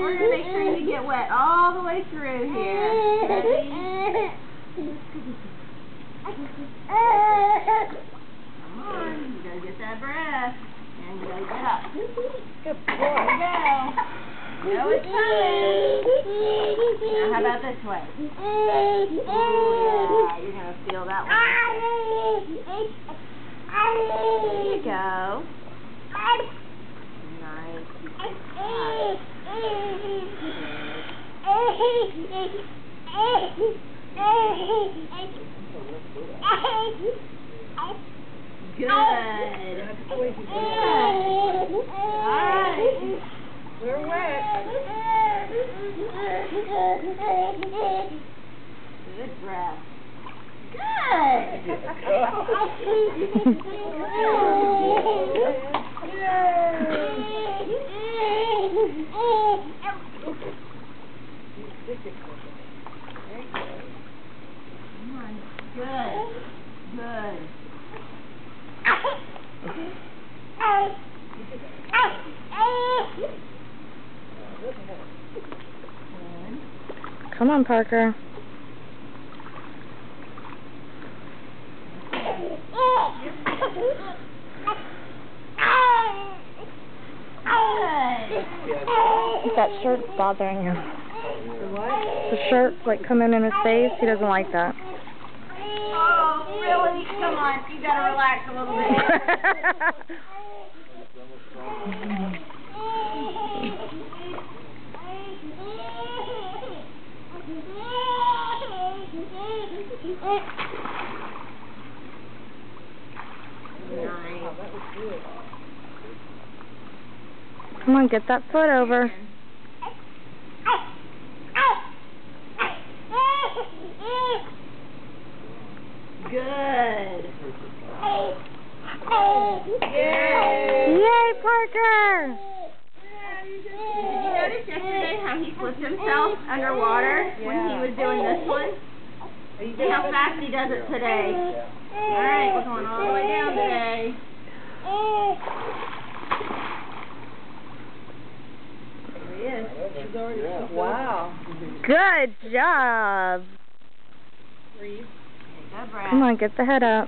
We're gonna make sure you get wet all the way through here. Ready? Come on, you gotta get that breath. And you gotta get up. Good boy. There you go. You know it's coming. Now how about this way? Oh yeah, you're gonna feel that one. There you go. Nice. Good. We're wet. Good breath. Good. Come on. Good. Good. Come on, Parker. That shirt's bothering him. The shirt's like coming in his face. He doesn't like that. Oh, really? Come on. You gotta relax a little bit. Come on, get that foot over. Good. Yay, Parker! Did you notice yesterday how he flipped himself underwater when he was doing this one? See how fast he does it today. Alright, we're going all the way down today. There he is. Wow. Good job. Breathe. Take a breath. Come on, get the head up.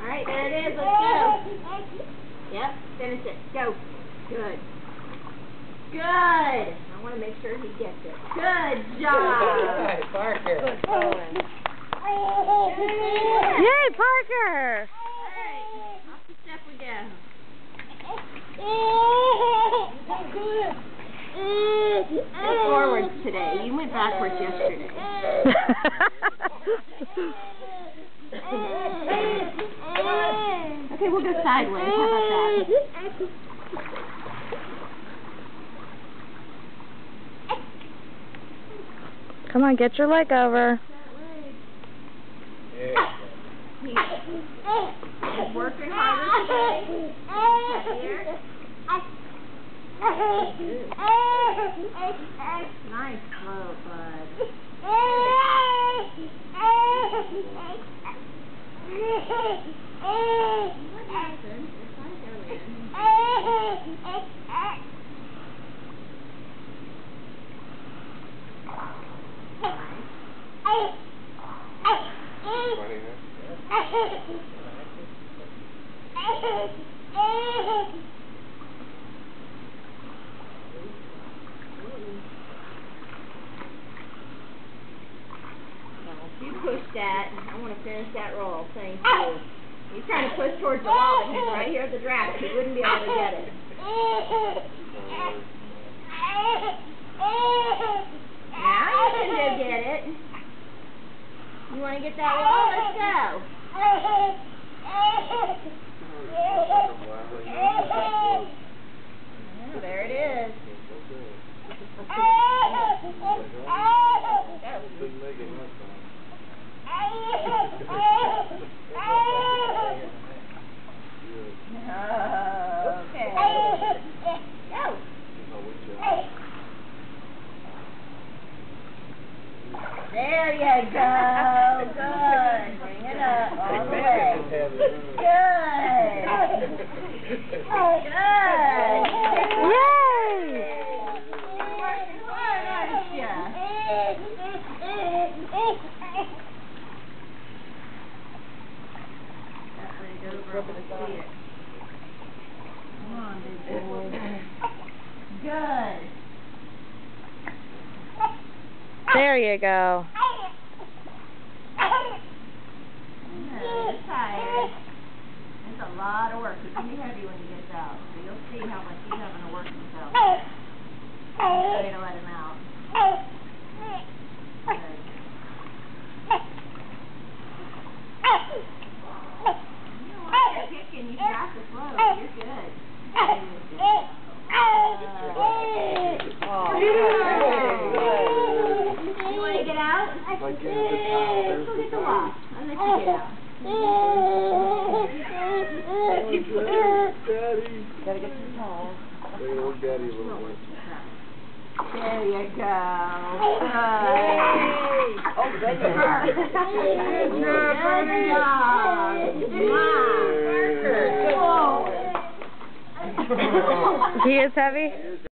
Alright, there it is. Let's go. Yep, finish it. Go. Good. Good. I want to make sure he gets it. Good job. Parker. Good going. Yay, Parker! Alright, off the step we go. Go forwards today. You went backwards yesterday. Okay, we'll go sideways. How about that? Come on, get your leg over. He's working harder today. Here. Nice flow, bud. You push that. I want to finish that roll. Thank you. He's trying to push towards the wall, but he's right here at the draft. He wouldn't be able to get it. Now you can go get it. You want to get that wall? Let's go. Good. There you go. He's tired. It's a lot of work. It's going to be heavy when he gets out. So you'll see how much he's having to work himself. I'm ready to let him out. Good. You don't want to kicking. You got the flow. You're good. You want to get out? Let's go get the wasp. I'll let you get out. Daddy. Gotta get some towels. Look at old Daddy a little bit. There you go. Oh, goodness. Good job. He is heavy?